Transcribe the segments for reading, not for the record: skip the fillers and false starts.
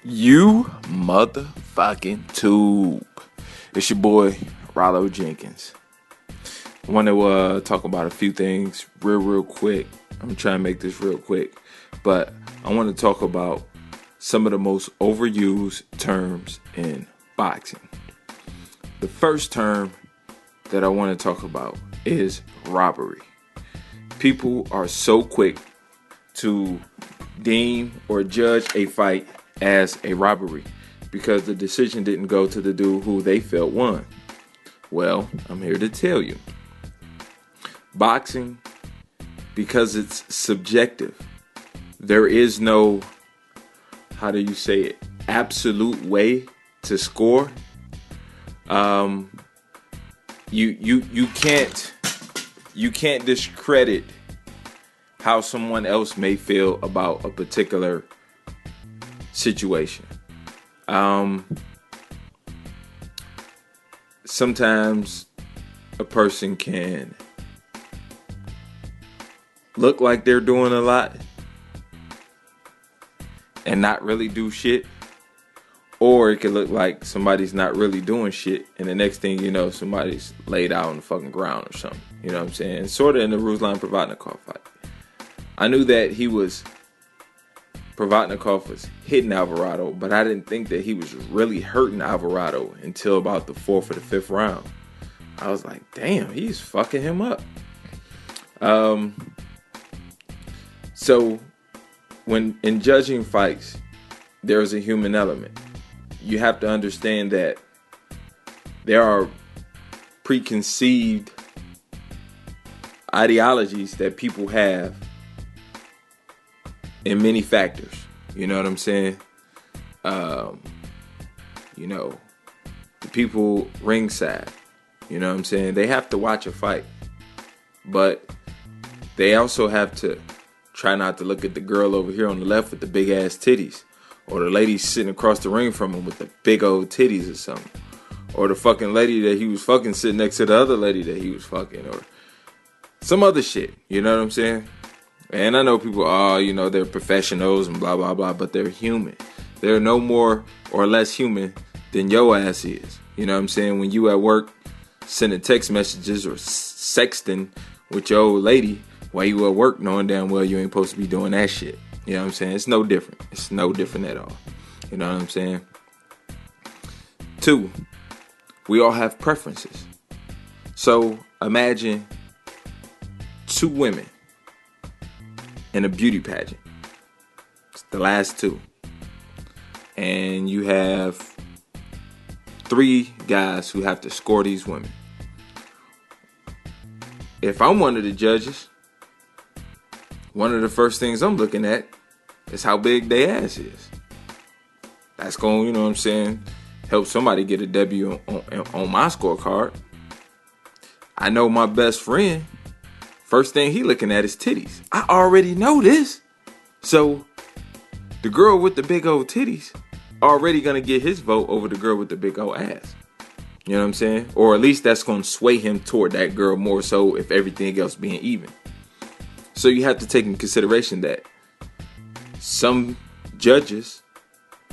You motherfucking tube. It's your boy, Rollo Jenkins. I want to talk about a few things real quick. I'm trying to make this real quick. But I want to talk about some of the most overused terms in boxing. The first term that I want to talk about is robbery. People are so quick to deem or judge a fight as a robbery because the decision didn't go to the dude who they felt won. Well, I'm here to tell you. Boxing, because it's subjective, there is no, absolute way to score. You can't discredit how someone else may feel about a particular situation. Sometimes a person can look like they're doing a lot and not really do shit, or it could look like somebody's not really doing shit, and the next thing you know, somebody's laid out on the fucking ground or something. You know what I'm saying? Sort of in the Ruslan Provodnikov fight. I knew that Provodnikov was hitting Alvarado, but I didn't think that he was really hurting Alvarado until about the 4th or the 5th round. I was like, damn, he's fucking him up. So when in judging fights, there's a human element. You have to understand that there are preconceived ideologies that people have in many factors. You know what I'm saying? The people ringside, you know what I'm saying? They have to watch a fight, but they also have to try not to look at the girl over here on the left with the big ass titties, or the lady sitting across the ring from him with the big old titties or something, or the fucking lady that he was fucking sitting next to the other lady that he was fucking, or some other shit. You know what I'm saying? And I know people, they're professionals and blah, blah, blah, but they're human. They're no more or less human than your ass is. You know what I'm saying? When you at work sending text messages or sexting with your old lady while you at work, knowing damn well you ain't supposed to be doing that shit. You know what I'm saying? It's no different. It's no different at all. You know what I'm saying? 2, we all have preferences. So imagine 2 women in a beauty pageant. It's the last 2. And you have 3 guys who have to score these women. If I'm one of the judges, one of the first things I'm looking at is how big their ass is. That's going, you know what I'm saying, help somebody get a W on my scorecard. I know my best friend, first thing he looking at is titties. I already know this. So the girl with the big old titties already gonna get his vote over the girl with the big old ass. You know what I'm saying? Or at least that's gonna sway him toward that girl more so if everything else being even. So you have to take in consideration that some judges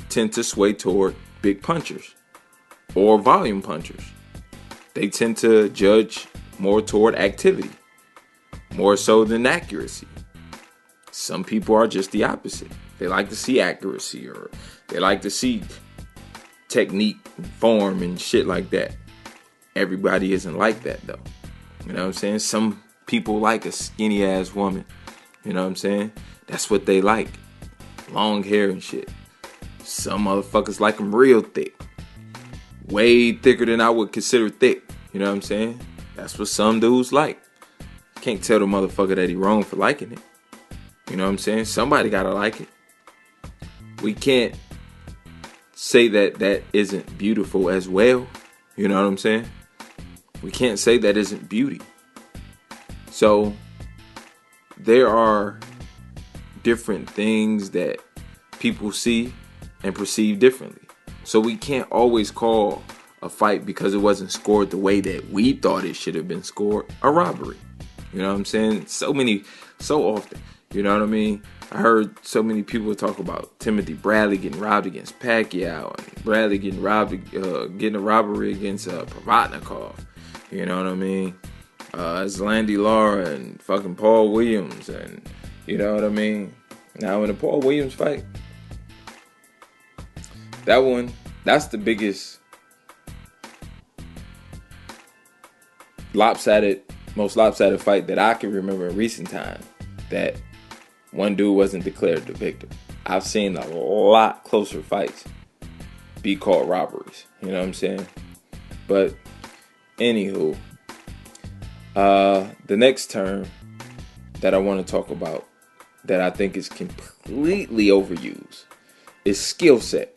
tend to sway toward big punchers or volume punchers. They tend to judge more toward activity, more so than accuracy. Some people are just the opposite. They like to see accuracy, or they like to see technique and form and shit like that. Everybody isn't like that though. You know what I'm saying? Some people like a skinny ass woman. You know what I'm saying? That's what they like. Long hair and shit. Some motherfuckers like them real thick. Way thicker than I would consider thick. You know what I'm saying? That's what some dudes like. Can't tell the motherfucker that he wrong for liking it. You know what I'm saying? Somebody gotta like it. We can't say that isn't beautiful as well. You know what I'm saying? We can't say that isn't beauty. So there are different things that people see and perceive differently. So we can't always call a fight because it wasn't scored the way that we thought it should have been scored a robbery. You know what I'm saying? So often. You know what I mean? I heard so many people talk about Timothy Bradley getting robbed against Pacquiao and Bradley getting getting a robbery against Provodnikov. You know what I mean? Zlandi Lara and fucking Paul Williams, and you know what I mean? Now in the Paul Williams fight, that's the biggest most lopsided fight that I can remember in recent times, that one dude wasn't declared the victor. I've seen a lot closer fights be called robberies. You know what I'm saying? But anywho, the next term that I want to talk about that I think is completely overused is skill set.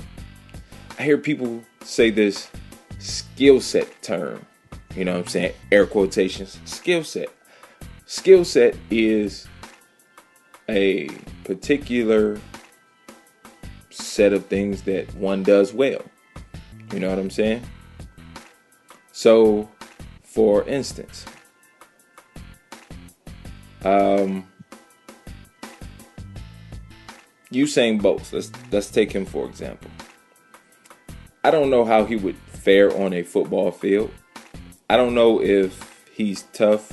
I hear people say this skill set term. You know what I'm saying? Air quotations. Skill set. Skill set is a particular set of things that one does well. You know what I'm saying? So, for instance, Usain Bolt. Let's take him for example. I don't know how he would fare on a football field. I don't know if he's tough,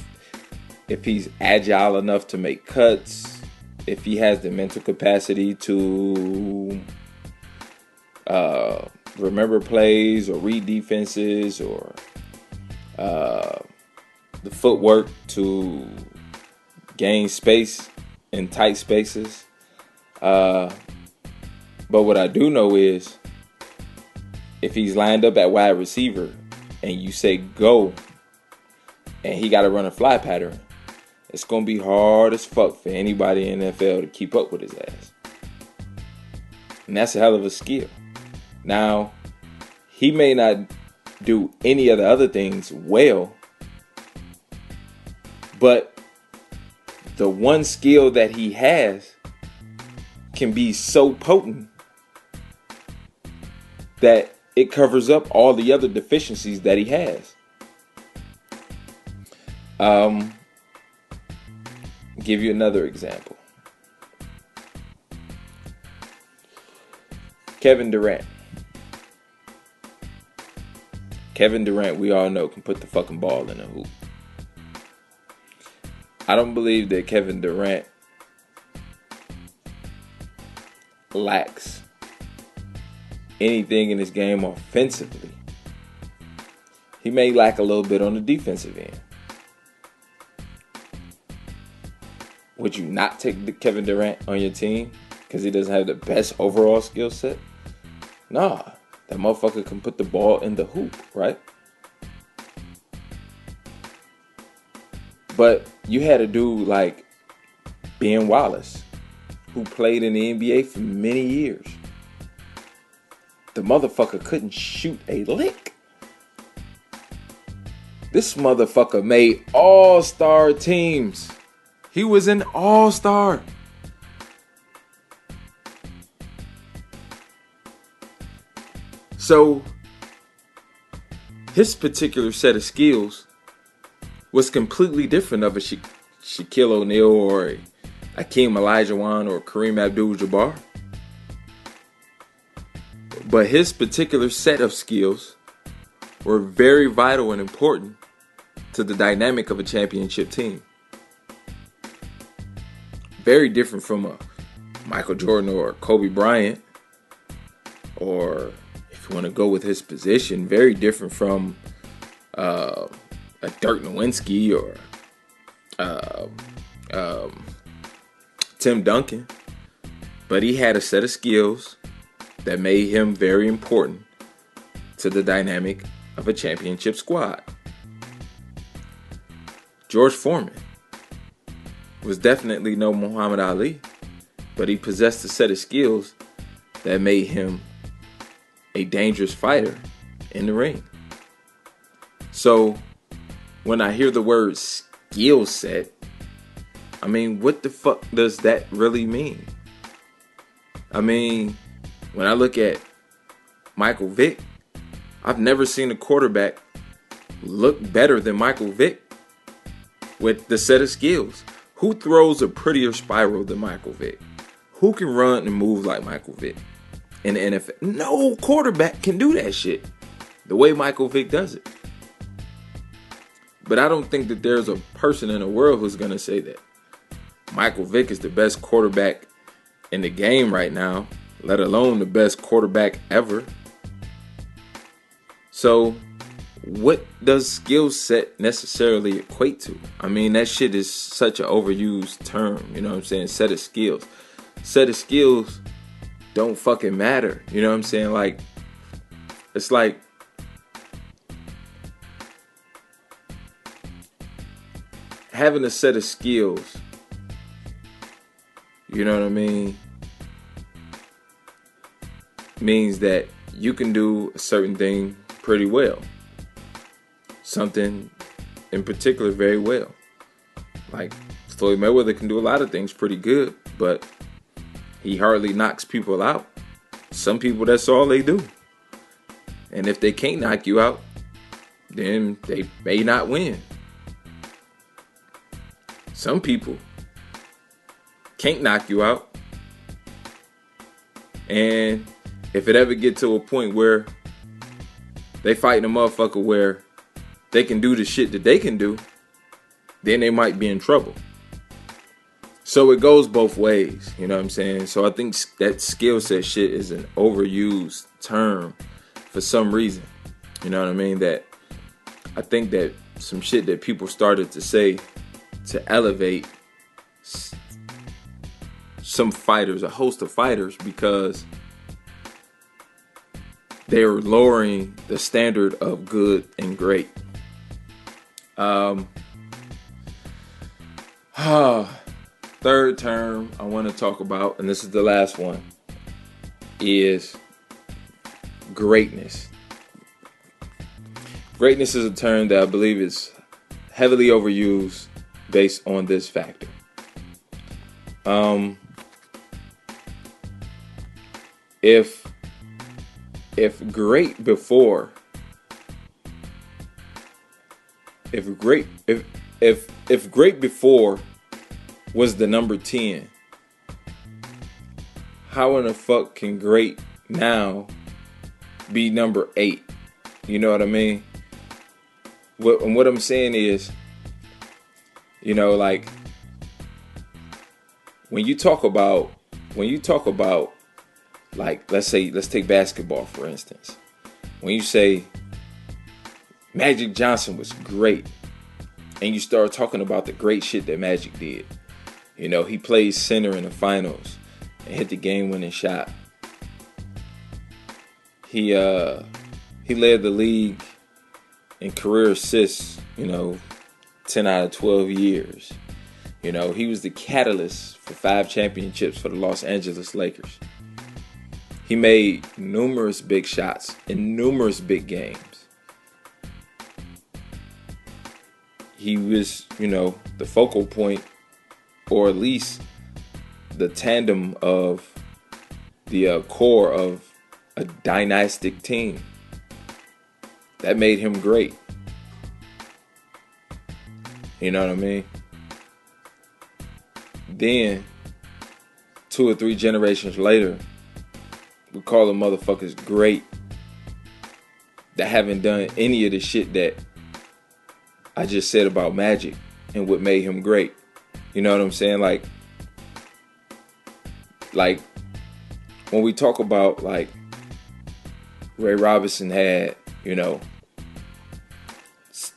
if he's agile enough to make cuts, if he has the mental capacity to remember plays or read defenses, or the footwork to gain space in tight spaces. But what I do know is, if he's lined up at wide receiver and you say go, and he got to run a fly pattern, it's going to be hard as fuck for anybody in the NFL to keep up with his ass. And that's a hell of a skill. Now, he may not do any of the other things well, but the one skill that he has can be so potent that it covers up all the other deficiencies that he has. Give you another example. Kevin Durant. Kevin Durant, we all know, can put the fucking ball in a hoop. I don't believe that Kevin Durant lacks anything in his game offensively. He may lack a little bit on the defensive end. Would you not take Kevin Durant on your team because he doesn't have the best overall skill set? Nah, that motherfucker can put the ball in the hoop, right? But you had a dude like Ben Wallace, who played in the NBA for many years. The motherfucker couldn't shoot a lick. This motherfucker made all-star teams. He was an all-star. So, his particular set of skills was completely different of a Shaquille O'Neal or a Hakeem Olajuwon or Kareem Abdul-Jabbar. But his particular set of skills were very vital and important to the dynamic of a championship team. Very different from a Michael Jordan or Kobe Bryant, or if you want to go with his position, very different from a Dirk Nowitzki or Tim Duncan. But he had a set of skills that made him very important to the dynamic of a championship squad. George Foreman was definitely no Muhammad Ali, but he possessed a set of skills that made him a dangerous fighter in the ring. So when I hear the word skill set, I mean, what the fuck does that really mean? I mean, when I look at Michael Vick, I've never seen a quarterback look better than Michael Vick with the set of skills. Who throws a prettier spiral than Michael Vick? Who can run and move like Michael Vick in the NFL? No quarterback can do that shit the way Michael Vick does it. But I don't think that there's a person in the world who's going to say that Michael Vick is the best quarterback in the game right now, let alone the best quarterback ever. So what does skill set necessarily equate to? I mean, that shit is such an overused term, you know what I'm saying? Set of skills. Set of skills don't fucking matter, you know what I'm saying? Like, it's like having a set of skills, you know what I mean, means that you can do a certain thing pretty well. Something in particular very well. Like Floyd Mayweather can do a lot of things pretty good, but he hardly knocks people out. Some people, that's all they do. And if they can't knock you out, then they may not win. Some people can't knock you out. And if it ever get to a point where they fighting a motherfucker where they can do the shit that they can do, then they might be in trouble. So it goes both ways, you know what I'm saying? So I think that skill set shit is an overused term for some reason. You know what I mean? That I think that some shit that people started to say to elevate some fighters, a host of fighters, because they're lowering the standard of good and great. Third term I want to talk about, and this is the last one, is greatness. Greatness is a term that I believe is heavily overused based on this factor. If great before was the number 10, how in the fuck can great now be number 8? You know what I mean? What I'm saying is, you know, like when you talk about like, let's take basketball for instance. When you say Magic Johnson was great, and you start talking about the great shit that Magic did. You know, he played center in the finals and hit the game-winning shot. He led the league in career assists, 10 out of 12 years. You know, he was the catalyst for 5 championships for the Los Angeles Lakers. He made numerous big shots in numerous big games. He was, the focal point, or at least the tandem of the core of a dynastic team. That made him great. You know what I mean? Then, 2 or 3 generations later, we call them motherfuckers great that haven't done any of the shit that I just said about Magic and what made him great. You know what I'm saying? Like when we talk about, like, Ray Robinson had,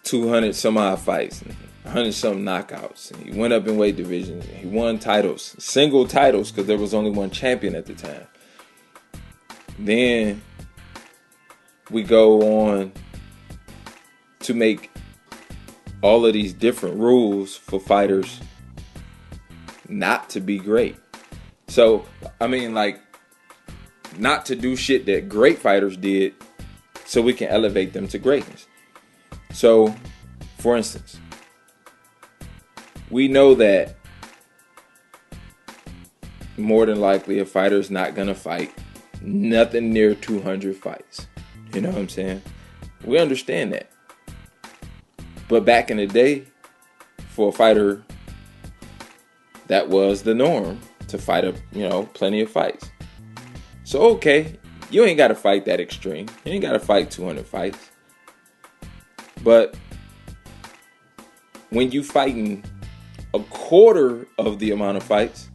200 some odd fights, 100 some knockouts, and he went up in weight divisions, and he won titles, single titles, because there was only one champion at the time. Then we go on to make all of these different rules for fighters not to be great. So, I mean, like, not to do shit that great fighters did so we can elevate them to greatness. So, for instance, we know that more than likely a fighter is not going to fight nothing near 200 fights. You know what I'm saying? We understand that. But back in the day, for a fighter, that was the norm, to fight plenty of fights. So okay, you ain't got to fight that extreme. You ain't got to fight 200 fights. But when you fighting a quarter of the amount of fights,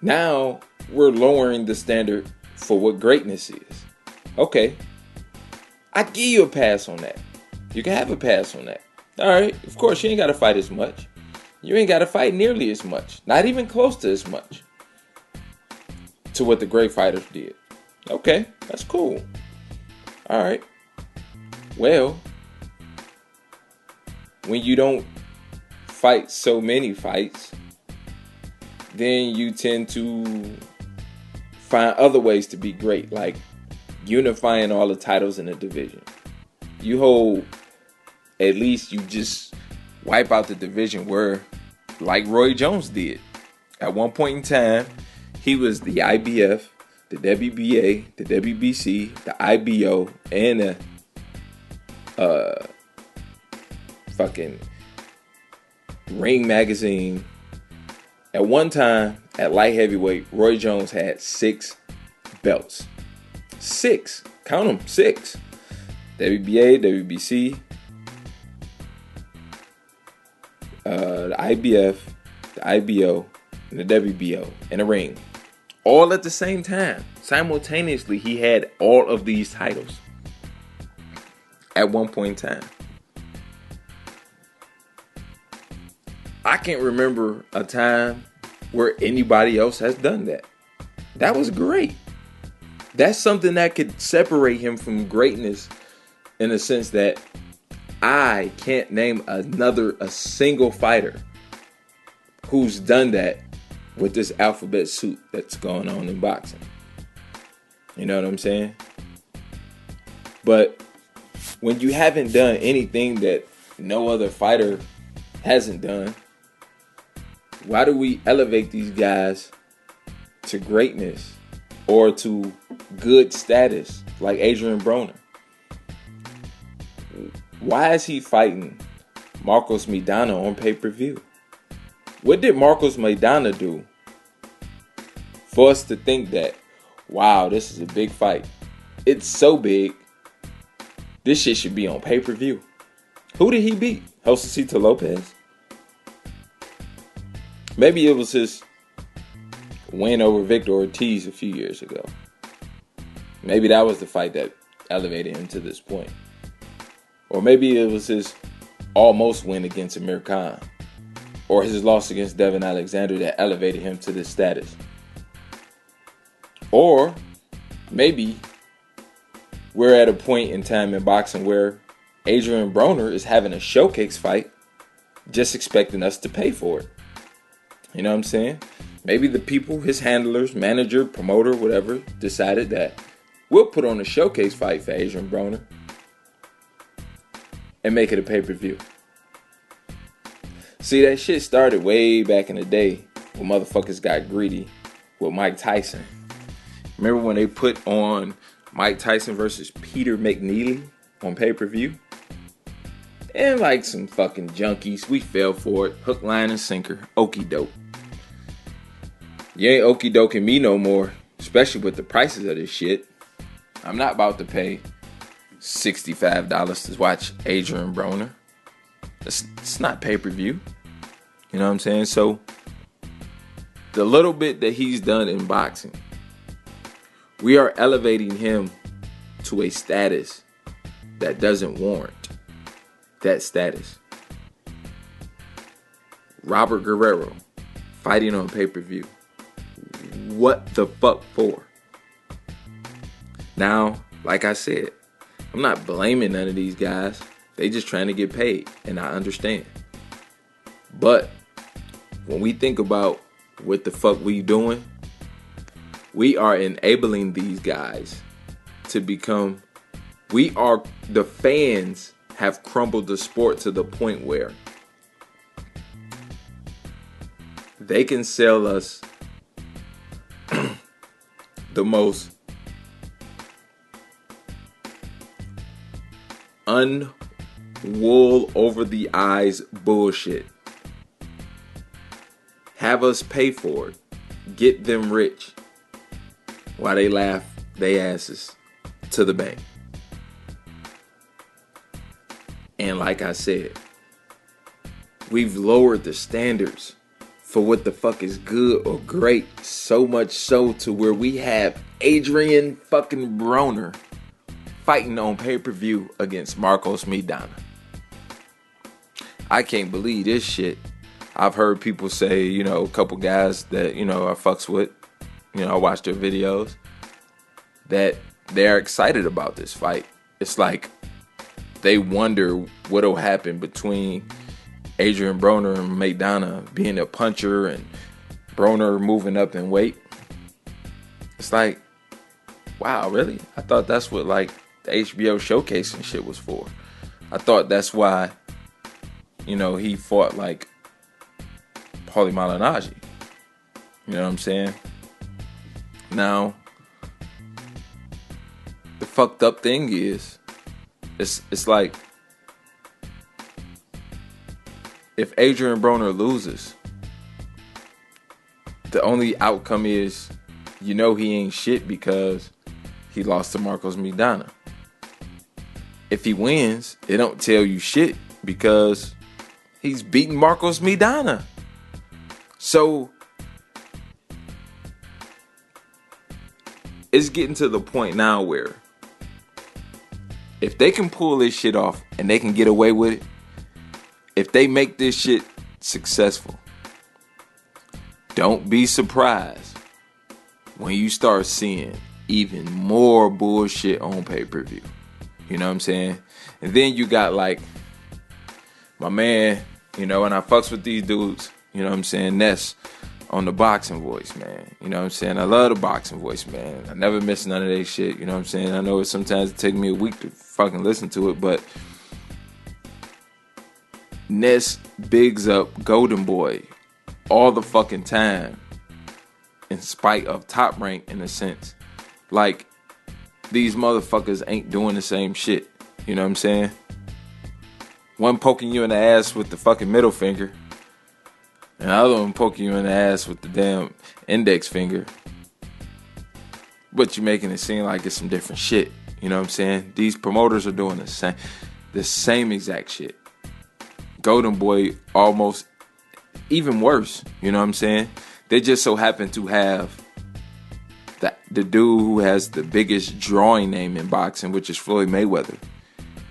now we're lowering the standard for what greatness is. Okay, I give you a pass on that. You can have a pass on that. All right, of course, you ain't got to fight as much. You ain't got to fight nearly as much. Not even close to as much to what the great fighters did. Okay, that's cool. All right. Well, when you don't fight so many fights, then you tend to find other ways to be great, like unifying all the titles in a division. You hold, at least you just wipe out the division where, like Roy Jones did. At one point in time, he was the IBF, the WBA, the WBC, the IBO, and the fucking Ring Magazine. At one time, at light heavyweight, Roy Jones had 6 belts. 6. Count them, 6. WBA, WBC, the IBF, the IBO, and the WBO, and the ring. All at the same time. Simultaneously, he had all of these titles at one point in time. I can't remember a time where anybody else has done that. That was great. That's something that could separate him from greatness in the sense that I can't name a single fighter who's done that with this alphabet soup that's going on in boxing. You know what I'm saying? But when you haven't done anything that no other fighter hasn't done, why do we elevate these guys to greatness or to good status like Adrian Broner? Why is he fighting Marcos Maidana on pay-per-view? What did Marcos Maidana do for us to think that, wow, this is a big fight? It's so big, this shit should be on pay-per-view. Who did he beat? Josecito Lopez? Maybe it was his win over Victor Ortiz a few years ago. Maybe that was the fight that elevated him to this point. Or maybe it was his almost win against Amir Khan. Or his loss against Devin Alexander that elevated him to this status. Or maybe we're at a point in time in boxing where Adrian Broner is having a showcase fight, just expecting us to pay for it. You know what I'm saying? Maybe the people, his handlers, manager, promoter, whatever, decided that we'll put on a showcase fight for Adrian Broner and make it a pay-per-view. See, that shit started way back in the day when motherfuckers got greedy with Mike Tyson. Remember when they put on Mike Tyson versus Peter McNeely on pay-per-view? And like some fucking junkies, we fell for it. Hook, line, and sinker. Okie doke. You ain't okie doking me no more, especially with the prices of this shit. I'm not about to pay $65 to watch Adrian Broner. It's not pay-per-view. You know what I'm saying? So, the little bit that he's done in boxing, we are elevating him to a status that doesn't warrant that status. Robert Guerrero fighting on pay-per-view. What the fuck for? Now, like I said, I'm not blaming none of these guys. They just trying to get paid, and I understand. But when we think about what the fuck we doing, we are enabling these guys to become, the fans have crumbled the sport to the point where they can sell us the most unwool over the eyes bullshit. Have us pay for it. get them rich while they laugh their asses to the bank. And like I said, we've lowered the standards for what the fuck is good or great, so much so to where we have Adrian fucking Broner fighting on pay-per-view against Marcos Maidana. I can't believe this shit. I've heard people say, you know, a couple guys that, you know, I fucks with, you know, I watch their videos, that they're excited about this fight. It's like they wonder what'll happen between Adrian Broner and Maidana being a puncher and Broner moving up in weight. It's like, wow, really? I thought that's what like the HBO showcase and shit was for. I thought that's why, you know, he fought like Paulie Malignaggi. You know what I'm saying? Now, the fucked up thing is, it's like, if Adrian Broner loses, the only outcome is, you know, he ain't shit because he lost to Marcos Maidana. If he wins, it don't tell you shit because he's beating Marcos Maidana. So it's getting to the point now where if they can pull this shit off and they can get away with it, if they make this shit successful, don't be surprised when you start seeing even more bullshit on pay-per-view. You know what I'm saying? And then you got like my man, you know, and I fucks with these dudes, you know what I'm saying, Ness on the boxing voice, man. You know what I'm saying? I love the boxing voice, man. I never miss none of that shit, you know what I'm saying? I know sometimes it take me a week to fucking listen to it, but Ness bigs up Golden Boy all the fucking time in spite of Top Rank in a sense. Like, these motherfuckers ain't doing the same shit. You know what I'm saying? One poking you in the ass with the fucking middle finger, and the other one poking you in the ass with the damn index finger. But you're making it seem like it's some different shit. You know what I'm saying? These promoters are doing the same exact shit. Golden Boy almost even worse. You know what I'm saying? They just so happen to have the dude who has the biggest drawing name in boxing, which is Floyd Mayweather.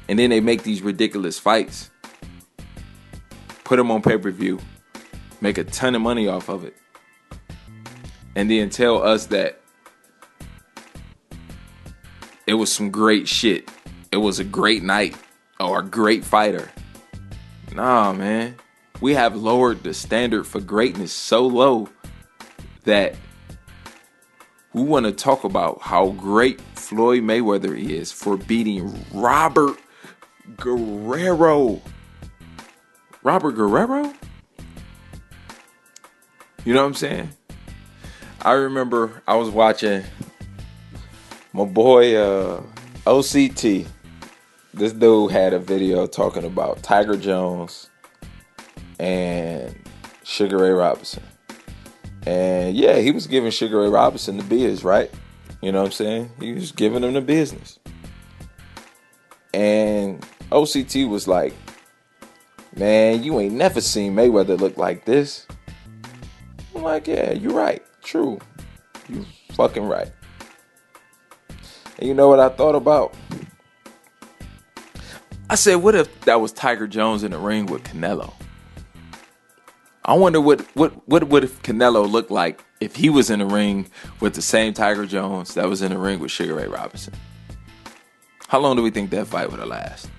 And then they make these ridiculous fights, put them on pay-per-view, make a ton of money off of it, and then tell us that it was some great shit. It was a great night or a great fighter. Nah, man. We have lowered the standard for greatness so low that we want to talk about how great Floyd Mayweather is for beating Robert Guerrero. Robert Guerrero? You know what I'm saying? I remember I was watching my boy OCT. This dude had a video talking about Tiger Jones and Sugar Ray Robinson. And yeah, he was giving Sugar Ray Robinson the biz, right? You know what I'm saying? He was giving him the business. And OCT was like, man, you ain't never seen Mayweather look like this. I'm like, yeah, you're right. True. You fucking right. And you know what I thought about? I said, what if that was Tiger Jones in the ring with Canelo? I wonder what if Canelo looked like if he was in the ring with the same Tiger Jones that was in the ring with Sugar Ray Robinson. How long do we think that fight would have lasted?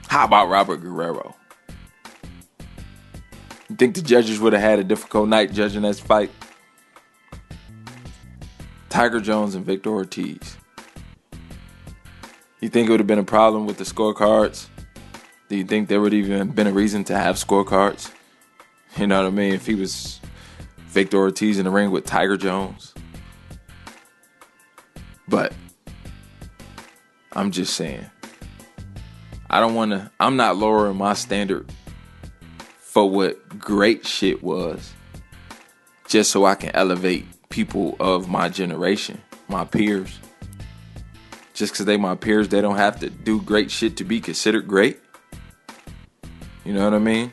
How about Robert Guerrero? You think the judges would have had a difficult night judging this fight? Tiger Jones and Victor Ortiz. You think it would have been a problem with the scorecards? Do you think there would even been a reason to have scorecards? You know what I mean? If he was Victor Ortiz in the ring with Tiger Jones. But I'm just saying, I'm not lowering my standard for what great shit was just so I can elevate people of my generation, my peers. Just because they my peers, they don't have to do great shit to be considered great. You know what I mean?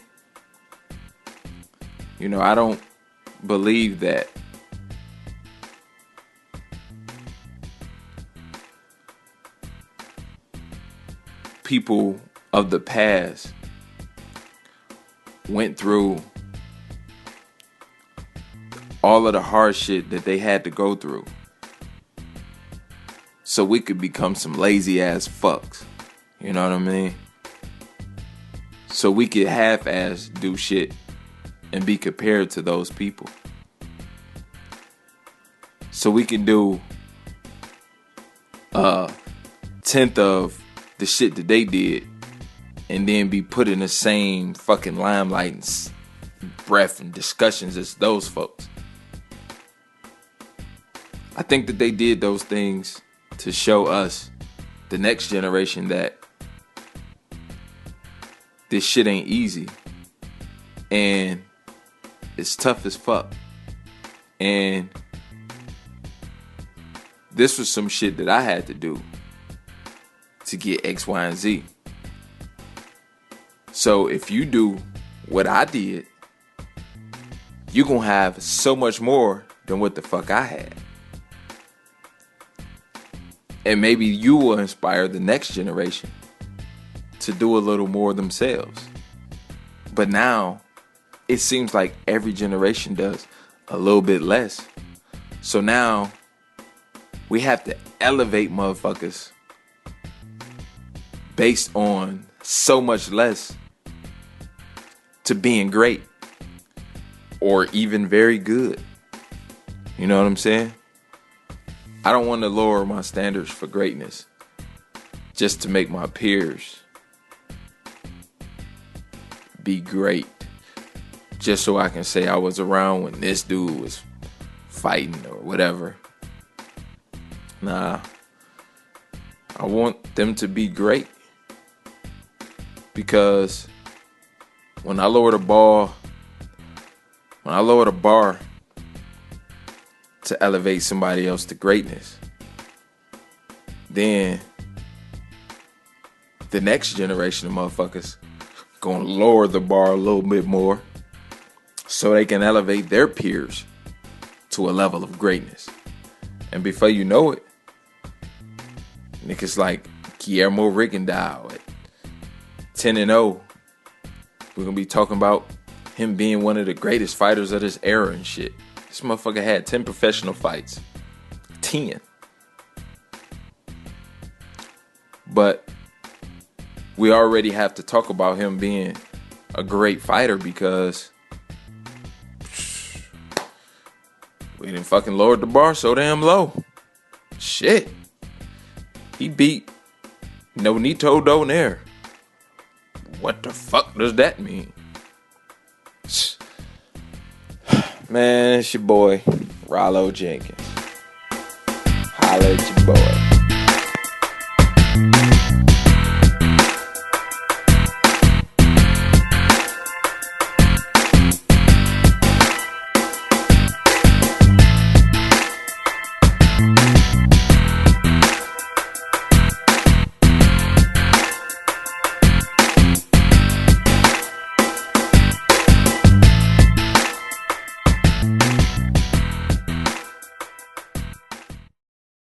You know, I don't believe that people of the past went through all of the hard shit that they had to go through so we could become some lazy ass fucks. You know what I mean? So we could half-ass do shit and be compared to those people. So we can do a tenth of the shit that they did and then be put in the same fucking limelight and breath and discussions as those folks. I think that they did those things to show us, the next generation, that this shit ain't easy and it's tough as fuck. And this was some shit that I had to do to get X, Y, and Z. So if you do what I did, you're gonna have so much more than what the fuck I had. And maybe you will inspire the next generation to do a little more themselves. But now, it seems like every generation does a little bit less. So now, we have to elevate motherfuckers based on so much less to being great or even very good. You know what I'm saying? I don't want to lower my standards for greatness just to make my peers be great. Just so I can say I was around when this dude was fighting or whatever. Nah. I want them to be great. Because when I lower the bar to elevate somebody else to greatness, then the next generation of motherfuckers gonna lower the bar a little bit more so they can elevate their peers to a level of greatness. And before you know it, niggas like Guillermo Rigondeaux at 10-0, we're gonna be talking about him being one of the greatest fighters of this era and shit. This motherfucker had 10 professional fights. 10. But we already have to talk about him being a great fighter because we didn't fucking lower the bar so damn low. Shit. He beat Nonito Donaire. What the fuck does that mean? Man, it's your boy, Rollo Jenkins. Holla at your boy.